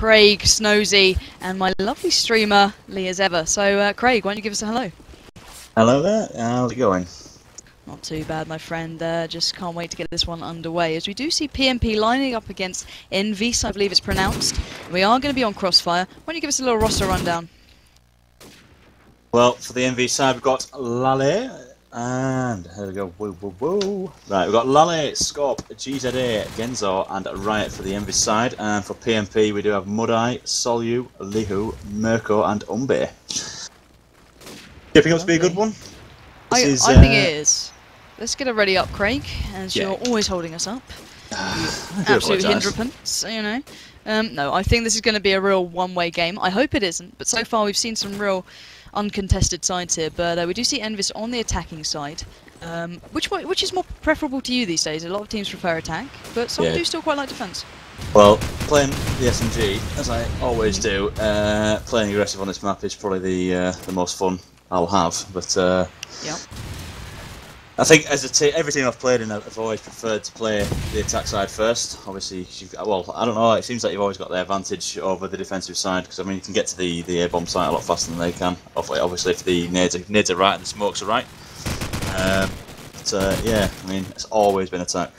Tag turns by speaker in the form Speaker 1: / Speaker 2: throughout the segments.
Speaker 1: Craig, Snozy, and my lovely streamer, Lee as ever. So, Craig, why don't you give us a hello?
Speaker 2: Hello there, how's it going?
Speaker 1: Not too bad, my friend. Just can't wait to get this one underway. As we do see PMP lining up against EnVees, I believe it's pronounced. We are going to be on Crossfire. Why don't you give us a little roster rundown?
Speaker 2: Well, for the EnVees side, we've got Lale, and here we go, woo woo woo. Right, we've got Lale, Scorp, GZA, Genzo, and Riot for the EnVees side. And for PMP, we do have Mudai, Solyu, Lihu, Mirko, and Umbe. Shaping up to be a good one.
Speaker 1: I think it is. Let's get it ready up, Craig, as you're always holding us up. Absolute hindrance, you know. No, I think this is going to be a real one-way game. I hope it isn't, but so far we've seen some real uncontested sides here. But we do see EnVees on the attacking side. Which is more preferable to you these days? A lot of teams prefer attack, but some do still quite like defense.
Speaker 2: Well, playing the SMG, as I always do, playing aggressive on this map is probably the most fun I'll have. But
Speaker 1: yeah.
Speaker 2: I think as every team I've played in, I've always preferred to play the attack side first. Obviously, well, I don't know. It seems like you've always got the advantage over the defensive side because I mean you can get to the air bomb site a lot faster than they can. Obviously, if the nades are right and the smokes are right. Yeah, I mean it's always been attack.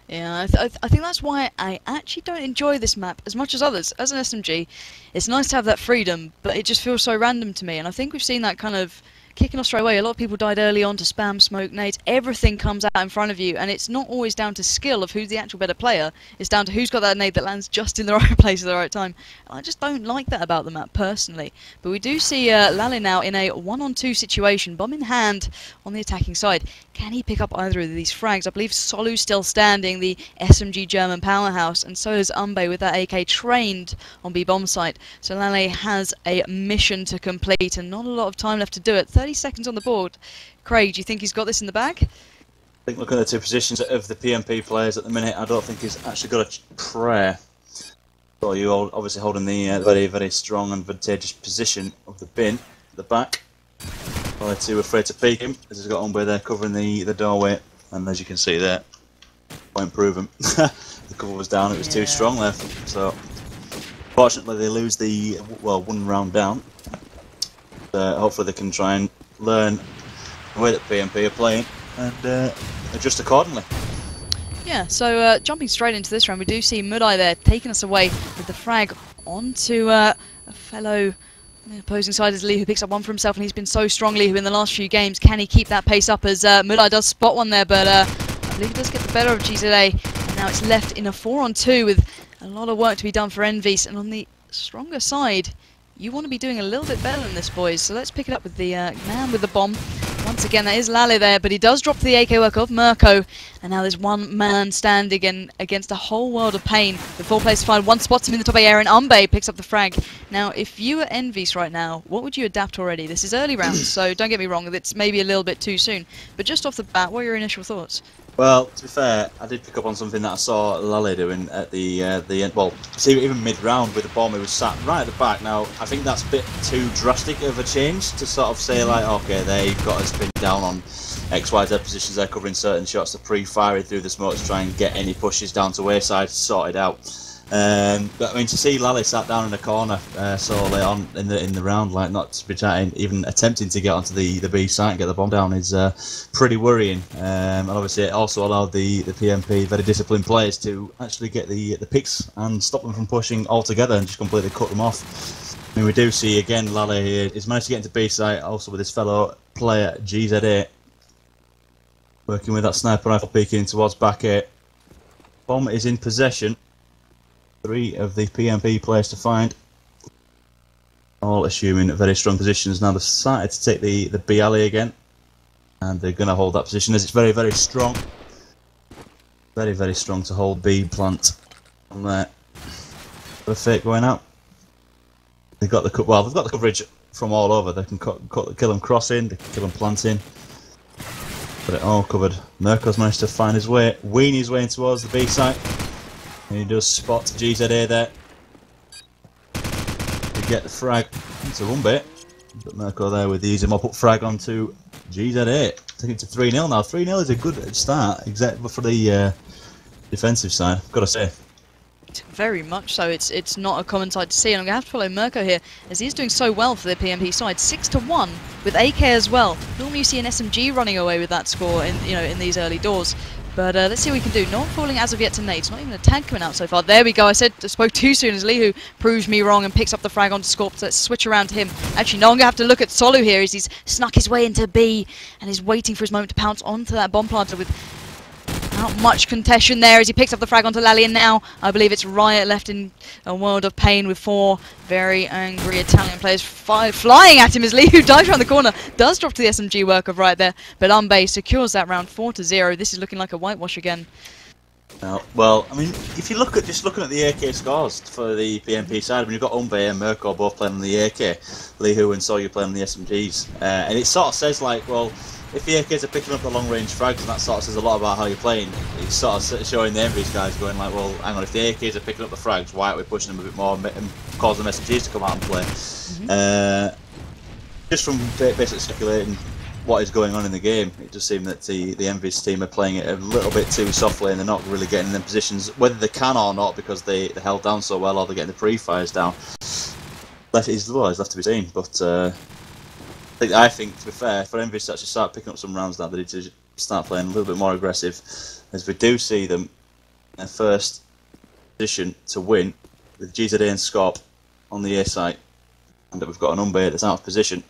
Speaker 1: Yeah, I think that's why I actually don't enjoy this map as much as others. As an SMG, it's nice to have that freedom, but it just feels so random to me. And I think we've seen that kind of kicking us straight away. A lot of people died early on to spam, smoke, nades. Everything comes out in front of you, and it's not always down to skill of who's the actual better player. It's down to who's got that nade that lands just in the right place at the right time. And I just don't like that about the map, personally. But we do see Lale now in a 1-on-2 situation, bomb in hand on the attacking side. Can he pick up either of these frags? I believe Solu's still standing, the SMG German powerhouse, and so is Umbe with that AK trained on B-bomb site. So Lale has a mission to complete, and not a lot of time left to do it. 30 seconds on the board. Craig, do you think he's got this in the bag?
Speaker 2: I think looking at the two positions of the PMP players at the minute, I don't think he's actually got a prayer. So you obviously holding the very, very strong and advantageous position of the bin at the back. Probably too afraid to peek him, as he's got Umbe there covering the doorway, and as you can see there, won't prove him. The cover was down, it was too strong there. So fortunately they lose the one round down. Hopefully they can try and learn the way that PMP are playing and adjust accordingly.
Speaker 1: Yeah, so jumping straight into this round, we do see Mudai there taking us away with the frag onto a fellow opposing side is Lee, who picks up one for himself, and he's been so strong, Lee, who in the last few games. Can he keep that pace up as Mudai does spot one there, but I believe he does get the better of GZA, and now it's left in a 4-on-2 with a lot of work to be done for EnVees, and on the stronger side, you want to be doing a little bit better than this, boys. So let's pick it up with the man with the bomb. Once again, that is Lale there, but he does drop the AK work of Mirko. And now there's one man standing against a whole world of pain. The 4 players find one spots him in the top of the air, and Umbe picks up the frag. Now, if you were EnVees right now, what would you adapt already? This is early rounds, so don't get me wrong, it's maybe a little bit too soon. But just off the bat, what are your initial thoughts?
Speaker 2: Well, to be fair, I did pick up on something that I saw Lale doing at the end. Well, see, even mid-round with the bomb, he was sat right at the back. Now, I think that's a bit too drastic of a change to sort of say, like, okay, they've got us pinned down on XYZ positions, they're covering certain shots, to pre-firing through the smoke to try and get any pushes down to wayside sorted out. But I mean, to see Lale sat down in the corner so late on in the round, like not to be chatting, even attempting to get onto the B site and get the bomb down is pretty worrying. And obviously, it also allowed the PMP very disciplined players to actually get the picks and stop them from pushing altogether and just completely cut them off. I mean, we do see again Lale here is managed to get into B site also with his fellow player GZA working with that sniper rifle peeking towards back 8. Bomb is in possession. 3 of the PMP players to find, all assuming very strong positions. Now they've decided to take the B alley again, and they're going to hold that position as it's very, very strong. Very, very strong to hold B plant on there. Got a fake going out. They've got the coverage from all over. They can kill them crossing, they can kill them planting. Got it all covered. Mirko's managed to find his way, wean his way in towards the B site. And he does spot GZA there. To get the frag into Umbe. But Mirko there with the easy mop-up frag onto GZA. Taking it to 3-0 now. 3-0 is a good start, except for the defensive side, I've got to say.
Speaker 1: Very much so. It's not a common sight to see, and I'm gonna have to follow Mirko here as he's doing so well for the PMP side. 6-1 with AK as well. Normally you see an SMG running away with that score in in these early doors. But let's see what we can do. Not falling as of yet to nades. Not even a tag coming out so far. There we go. I spoke too soon as Lihu proves me wrong and picks up the frag onto Scorp. So let's switch around to him. Actually, no, I'm going to have to look at Solu here as he's snuck his way into B and is waiting for his moment to pounce onto that bomb planter with not much contention there as he picks up the frag onto Lally, and now I believe it's Riot left in a world of pain with 4 very angry Italian players flying at him as Lihu dives around the corner, does drop to the SMG work of Riot there, but Umbe secures that round 4-0. This is looking like a whitewash again.
Speaker 2: Well, I mean, if you look at just looking at the AK scores for the PMP side, I mean, you've got Umbe and Mirko both playing on the AK, Lihu and Soyu playing on the SMGs, and it sort of says like, well, if the AKs are picking up the long-range frags, and that sort of says a lot about how you're playing, it's sort of showing the EnVees guys going like, well, hang on, if the AKs are picking up the frags, why aren't we pushing them a bit more and causing the SMGs to come out and play? Just from basically speculating what is going on in the game, it does seem that the EnVees team are playing it a little bit too softly and they're not really getting in them positions, whether they can or not, because they're held down so well or they're getting the pre-fires down. It's left to be seen, but I think, to be fair, for EnVees to actually start picking up some rounds now, they need to start playing a little bit more aggressive, as we do see them in their first position to win with GZA and Scorp on the A site, and that we've got an Umbe that's out of position.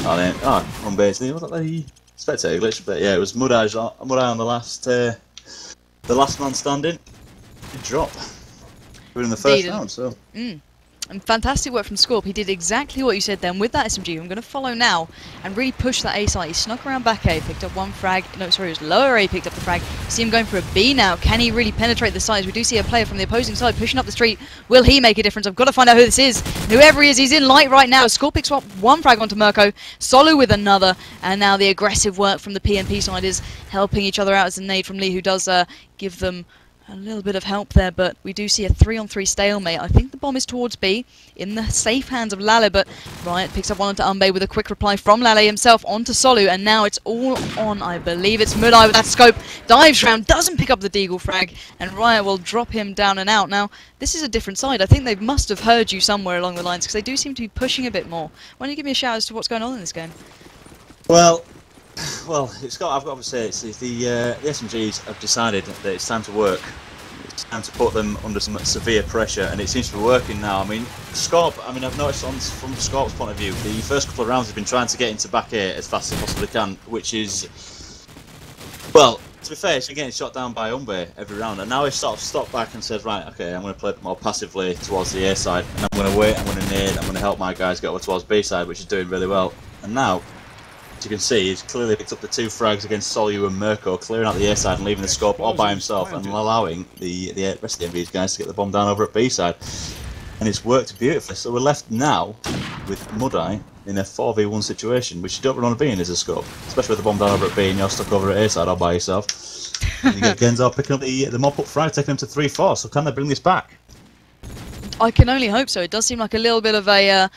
Speaker 2: Umbe's was that the spectator glitch? But yeah, it was Mudai on the last man standing. Good drop. We're in the first round, so.
Speaker 1: And fantastic work from Scorp. He did exactly what you said then with that SMG. I'm going to follow now and really push that A site. He snuck around back A, picked up one frag. No, sorry, it was lower A, picked up the frag. See him going for a B now. Can he really penetrate the sides? We do see a player from the opposing side pushing up the street. Will he make a difference? I've got to find out who this is. And whoever he is, he's in light right now. Scorp picks up one frag onto Mirko. Solu with another. And now the aggressive work from the PMP side is helping each other out as a nade from Lee, who does give them a little bit of help there, but we do see a 3-on-3 stalemate. I think the bomb is towards B, in the safe hands of Lale, but Riot picks up one onto Umbe with a quick reply from Lale himself onto Solu, and now it's all on, I believe it's Mudai with that scope, dives round, doesn't pick up the Deagle frag, and Riot will drop him down and out. Now, this is a different side. I think they must have heard you somewhere along the lines, because they do seem to be pushing a bit more. Why don't you give me a shout as to what's going on in this game?
Speaker 2: Well, I've got to say, the SMGs have decided that it's time to work. It's time to put them under some severe pressure, and it seems to be working now. I mean, Scorp, I've noticed from Scorp's point of view, the first couple of rounds have been trying to get into back A as fast as they possibly can, which is, well, to be fair, it's getting shot down by Umbe every round, and now he's sort of stopped back and said, right, okay, I'm going to play more passively towards the A side, and I'm going to wait, I'm going to nade, I'm going to help my guys get over towards B side, which is doing really well. And now, as you can see, he's clearly picked up the 2 frags against Solu and Mirko, clearing out the A side and leaving the Scorp all by himself and allowing the rest of the EnVees guys to get the bomb down over at B side. And it's worked beautifully. So we're left now with Mudai in a 4v1 situation, which you don't really want to be in as a Scorp, especially with the bomb down over at B and you're stuck over at A side all by yourself. And you get Genzo picking up the mop-up frag, taking him to 3-4, so can they bring this back?
Speaker 1: I can only hope so. It does seem like a little bit of a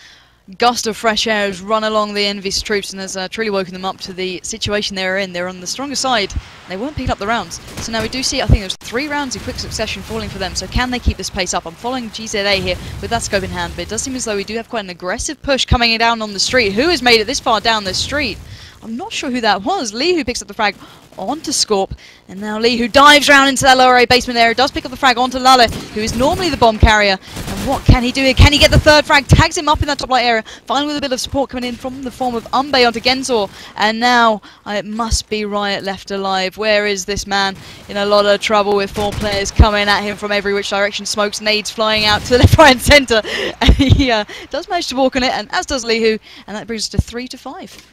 Speaker 1: gust of fresh air has run along the EnVees troops and has truly woken them up to the situation they're in. They're on the stronger side. They weren't picking up the rounds. So now we do see, I think there's 3 rounds in quick succession falling for them. So can they keep this pace up? I'm following GZA here with that scope in hand, but it does seem as though we do have quite an aggressive push coming down on the street. Who has made it this far down the street? I'm not sure who that was. Lee, who picks up the frag onto Scorp, and now Lee, who dives round into that lower A basement area, does pick up the frag onto Lale, who is normally the bomb carrier. And what can he do here? Can he get the 3rd frag? Tags him up in that top light area, finally with a bit of support coming in from the form of Umbe onto Genzor. And now it must be Riot left alive. Where is this man? In a lot of trouble with 4 players coming at him from every which direction. Smokes, nades flying out to the left, right and centre. And he does manage to walk on it, and as does Lihu, and that brings us to 3-5.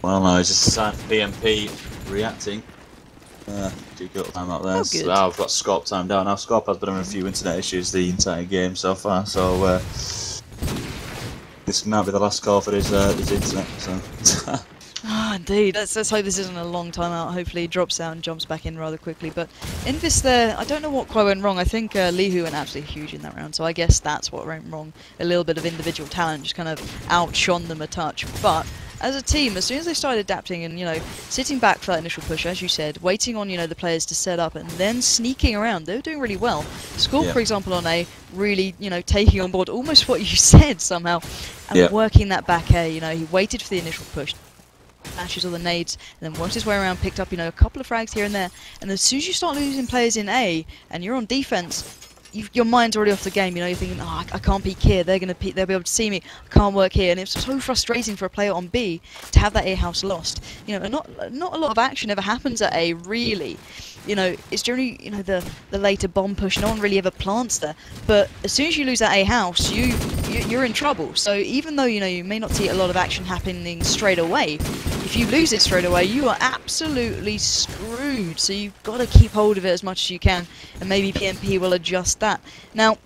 Speaker 2: Well, no, it's just a sign for PMP reacting. Do good time out there. So now I've got Scorp timed down. Now Scorp has been having a few internet issues the entire game so far, so this might be the last call for his internet. So.
Speaker 1: Indeed. Let's hope this isn't a long time out. Hopefully he drops out and jumps back in rather quickly. But EnVees there, I don't know what quite went wrong. I think Lihu went absolutely huge in that round, so I guess that's what went wrong. A little bit of individual talent just kind of outshone them a touch. But as a team, as soon as they started adapting and, you know, sitting back for that initial push, as you said, waiting on, you know, the players to set up and then sneaking around, they were doing really well. Scorp, for example, on A, really, you know, taking on board almost what you said somehow, and working that back A. You know, he waited for the initial push, flashes all the nades, and then worked his way around, picked up, you know, a couple of frags here and there. And as soon as you start losing players in A and you're on defense, your mind's already off the game. You know, you're thinking, oh, I can't peek here. They'll be able to see me. I can't work here, and it's so frustrating for a player on B to have that A house lost. You know, and not a lot of action ever happens at A, really. You know, it's generally, you know, the later bomb push. No one really ever plants there. But as soon as you lose that A house, you're in trouble. So even though, you know, you may not see a lot of action happening straight away, if you lose it straight away, you are absolutely screwed. So you've got to keep hold of it as much as you can, and maybe PMP will adjust that. Now,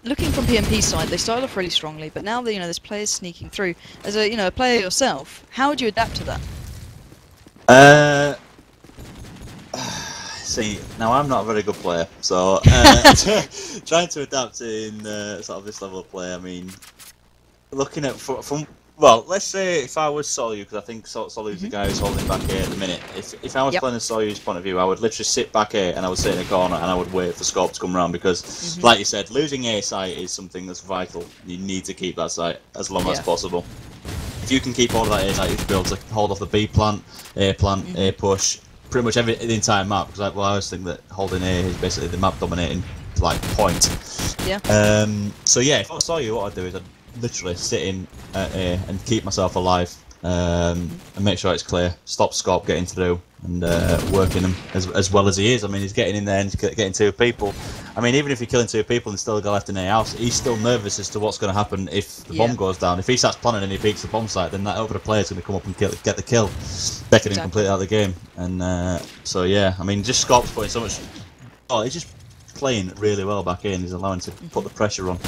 Speaker 1: looking from PMP's side, they started off really strongly, but now that, you know, there's players sneaking through, as a, you know, a player yourself, how would you adapt to that?
Speaker 2: See, now I'm not a very good player, so trying to adapt in sort of this level of play. I mean, looking at from well, let's say if I was Zowie, because I think Zowie's the guy who's holding back A at the minute. If I was playing the Zowie's point of view, I would literally sit back A and I would sit in a corner and I would wait for Scorp to come around, because, like you said, losing A site is something that's vital. You need to keep that site as long as possible. If you can keep hold of that A site, you should be able to hold off the B plant, A push. Pretty much the entire map, because I always think that holding A is basically the map dominating like point. So yeah, if I saw you, what I'd do is I'd literally sit in at A and keep myself alive, and make sure it's clear. Stop Scorp getting through and working him as well as he is. I mean, he's getting in there and getting 2 people. I mean, even if you're killing 2 people and still a guy left in A house, he's still nervous as to what's going to happen if the bomb goes down. If he starts planning and he peeks the bomb site, then that other player is going to come up and get the kill, beckoning him completely out of the game. And so yeah, I mean, just Scorp's putting so much. Oh, he's just playing really well back in. He's allowing to put the pressure on.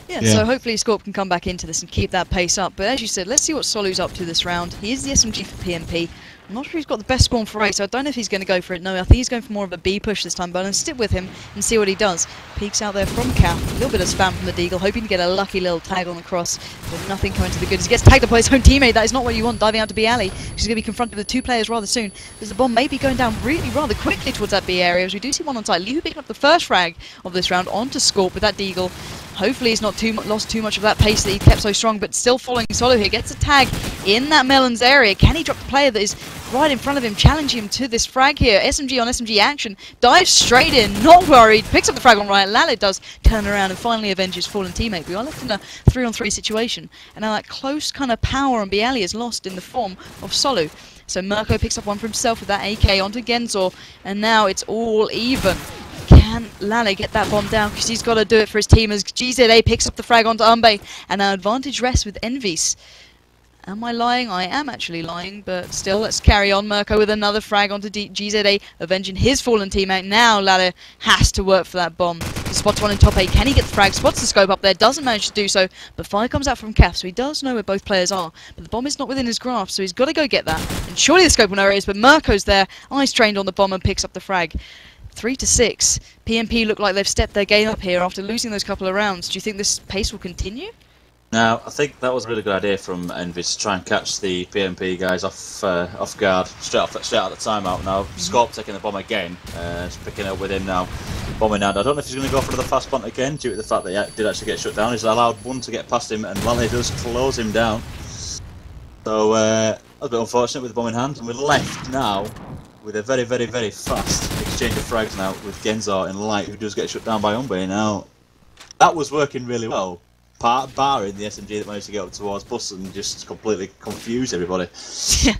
Speaker 1: Yeah, so hopefully Scorp can come back into this and keep that pace up. But as you said, let's see what Solu's up to this round. He is the SMG for PMP. I'm not sure he's got the best spawn for A, so I don't know if he's going to go for it. No, I think he's going for more of a B push this time, but I'm going to stick with him and see what he does. Peeks out there from Cap, a little bit of spam from the Deagle, hoping to get a lucky little tag on the cross, but nothing coming to the good. He gets tagged up by his own teammate. That is not what you want, diving out to B alley. She's going to be confronted with 2 players rather soon, because the bomb may be going down really rather quickly towards that B area, as we do see one on site. Lihu picking up the first frag of this round onto Scorp with that Deagle. Hopefully he's not lost too much of that pace that he kept so strong, but still following Solo here. Gets a tag in that Melons area. Can he drop the player that is right in front of him, challenging him to this frag here? SMG on SMG action. Dives straight in, not worried. Picks up the frag on right. Laleh does turn around and finally avenge his fallen teammate. We are left in a 3-on-3 situation. And now that close kind of power on Bialy is lost in the form of Solo. So Mirko picks up one for himself with that AK onto Genzor. And now it's all even. Can Laleh get that bomb down? Because he's got to do it for his team, as GZA picks up the frag onto Umbe. And now advantage rests with EnVees. Am I lying? I am actually lying, but still, let's carry on. Mirko with another frag onto GZA, avenging his fallen teammate. Now Laleh has to work for that bomb. He spots one in top 8. Can he get the frag? Spots the scope up there. Doesn't manage to do so, but fire comes out from Kaf, so he does know where both players are. But the bomb is not within his grasp, so he's got to go get that. And surely the scope will know where it is, but Mirko's there. Eyes trained on the bomb and picks up the frag. 3-6. PMP look like they've stepped their game up here after losing those couple of rounds. Do you think this pace will continue?
Speaker 2: Now, I think that was a really good idea from EnVees to try and catch the PMP guys off guard straight out of the timeout. Now, Scorp taking the bomb again, picking up with him now, bombing out. I don't know if he's going to go for another fast punt again due to the fact that he did actually get shut down. He's allowed one to get past him, and Laleh does close him down. So, a bit unfortunate with the bomb in hand, and we're left now with a very, very, very fast exchange of frags now with Genzor in light, who does get shut down by Umbe. Now, that was working really well, barring the SMG that managed to get up towards Bus and just completely confuse everybody. So,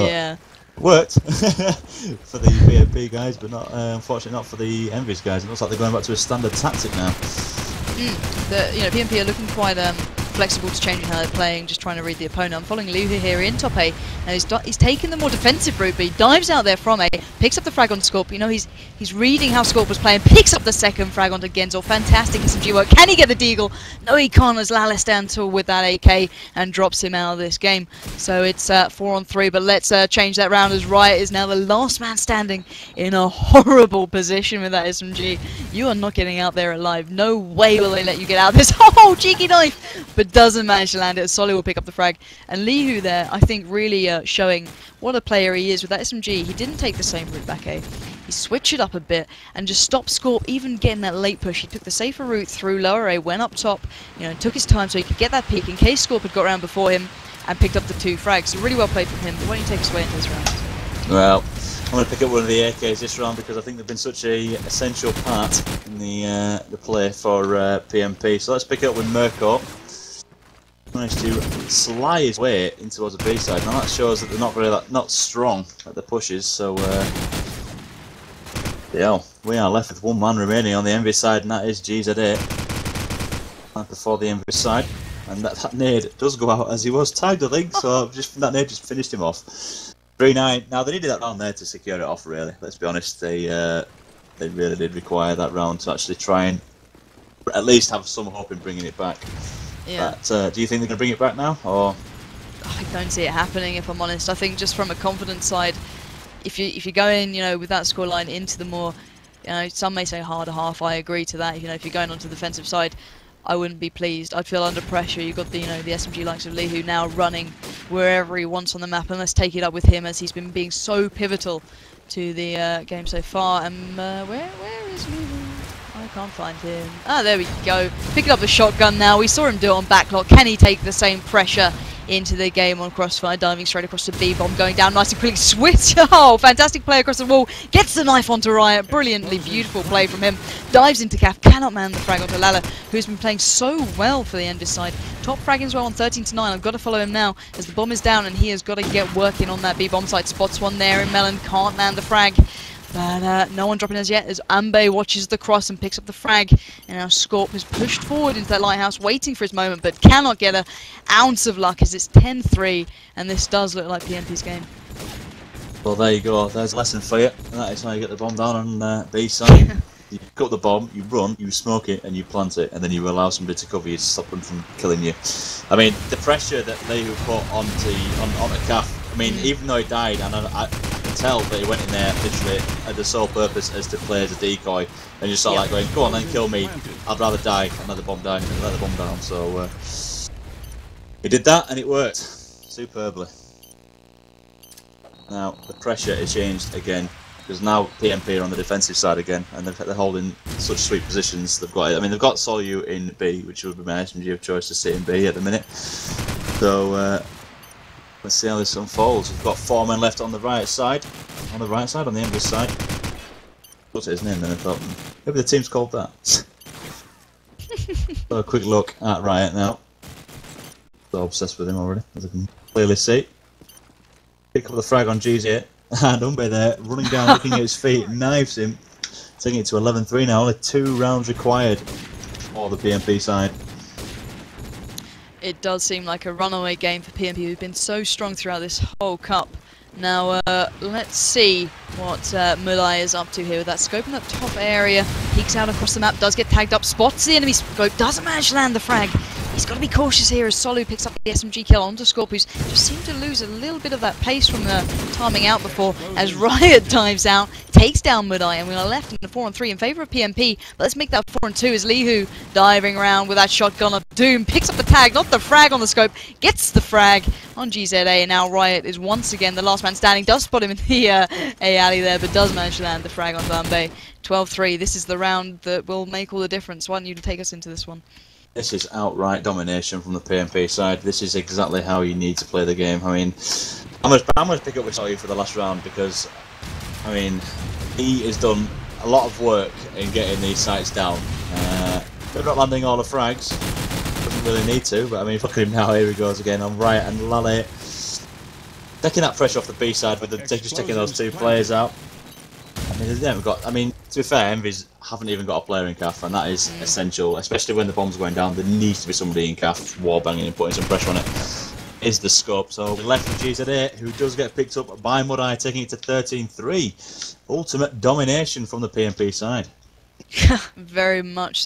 Speaker 2: yeah. Worked for the PMP guys, but not unfortunately not for the EnVees guys. It looks like they're going back to a standard tactic now. PMP are looking quite flexible to changing how they're playing, just trying to read the opponent. I'm following Lihu here in top A. Now he's taken the more defensive route, but he dives out there from A, picks up the frag on Scorp. You know, he's reading how Scorp was playing, picks up the second frag onto Genzor. Fantastic SMG work. Can he get the Deagle? No, he can't, as Laleh stands tall with that AK and drops him out of this game. So it's 4-on-3, but let's change that round, as Riot is now the last man standing in a horrible position with that SMG. You are not getting out there alive. No way will they let you get out of this. Oh, cheeky knife!
Speaker 1: but doesn't manage to land it as Solly will pick up the frag. And Lihu there, I think, really showing what a player he is with that SMG. He didn't take the same route back A. He switched it up a bit and just stopped Scorp even getting that late push. He took the safer route through lower A, went up top, you know, took his time so he could get that peek in case Scorp had got around before him and picked up the 2 frags. So really well played from him. But why don't you take us away into this round?
Speaker 2: Well, I'm going to pick up one of the AKs this round because I think they've been such a essential part in the play for PMP. So let's pick it up with Mirko. Managed to sly his way in towards the B side. Now that shows that they're not strong at the pushes. So yeah, we are left with 1 man remaining on the EnVees side, and that is GZ8. And before the EnVees side, and that nade does go out as he was tagged, I think. So that nade just finished him off. 3-9. Now they needed that round there to secure it off. Really, let's be honest. They really did require that round to actually try and at least have some hope in bringing it back.
Speaker 1: Yeah.
Speaker 2: But do you think they're going to bring it back now, or?
Speaker 1: I don't see it happening, if I'm honest. I think just from a confidence side, if you go in, you know, with that scoreline into the more, you know, some may say harder half. I agree to that. You know, if you're going onto the defensive side, I wouldn't be pleased. I'd feel under pressure. You've got the, you know, the SMG likes of Lihu now running wherever he wants on the map, and let's take it up with him as he's been being so pivotal to the game so far. And where is Lihu? I can't find him. Ah, there we go. Picking up the shotgun now. We saw him do it on backlot. Can he take the same pressure into the game on Crossfire? Diving straight across the B-bomb, going down nice and quickly. Switch! Oh, fantastic play across the wall. Gets the knife onto Riot. Brilliantly beautiful play from him. Dives into Calf. Cannot man the frag onto Lala, who's been playing so well for the EnVees side. Top fragging as well on 13-9. I've got to follow him now as the bomb is down, and he has got to get working on that B-bomb side. Spots one there, and Melon can't land the frag. But no one dropping as yet as Ambe watches the cross and picks up the frag. And now Scorp has pushed forward into that lighthouse, waiting for his moment, but cannot get an ounce of luck as it's 10-3, and this does look like PMP's game.
Speaker 2: Well, there you go. There's a lesson for you, and that is how you get the bomb down on B side. You pick up the bomb, you run, you smoke it, and you plant it, and then you allow somebody to cover you to stop them from killing you. I mean, the pressure that they put onto Calf. I mean, even though he died, and I can tell that he went in there literally at the sole purpose as to play as a decoy, and just sort of like going, go on then, kill me, I'd rather die and let the bomb die and let the bomb down. So he did that, and it worked superbly. Now the pressure has changed again, because now PMP are on the defensive side again, and they're holding such sweet positions. They've got, I mean, they've got Zowie in B, which would be my SMG of choice to sit in B at the minute. So let's see how this unfolds. We've got 4 men left on the right side. On the EnVees side. What's his name then? I thought maybe the team's called that. So a quick look at Riot now. So obsessed with him already, as I can clearly see. Pick up the frag on GZ, and Umbe there, running down, looking at his feet, knives him, taking it to 11-3 now. Only 2 rounds required for the PMP side.
Speaker 1: It does seem like a runaway game for PMP, who've been so strong throughout this whole cup. Now, let's see what Mulai is up to here with that scope in that top area. Peeks out across the map, does get tagged up, spots the enemy scope, doesn't manage to land the frag. He's got to be cautious here as Solu picks up the SMG kill onto Scorp, who's just seemed to lose a little bit of that pace from the timing out before, as Riot dives out, takes down Mudai, and we are left in the 4-3 in favour of PMP. But let's make that 4-2 as Lihu diving around with that shotgun of doom, picks up the tag, not the frag on the scope, gets the frag on GZA, and now Riot is once again the last man standing, does spot him in the A alley there, but does manage to land the frag on Bambe. 12-3, this is the round that will make all the difference. Why don't you take us into this one?
Speaker 2: This is outright domination from the PMP side. This is exactly how you need to play the game. I mean, I'm going to pick up with Zowie for the last round because, I mean, he has done a lot of work in getting these sites down. They're not landing all the frags. Doesn't really need to, but I mean, look at him now. Here he goes again on Riot and Lale. Taking that pressure off the B side with them just taking those 2 players out. I mean, they haven't got. I mean, to be fair, EnVees haven't even got a player in CAF, and that is essential, especially when the bomb's going down. There needs to be somebody in CAF warbanging and putting some pressure on it. Is the scope. So we left with GZ8, who does get picked up by Mudai, taking it to 13-3. Ultimate domination from the PMP side.
Speaker 1: Very much so.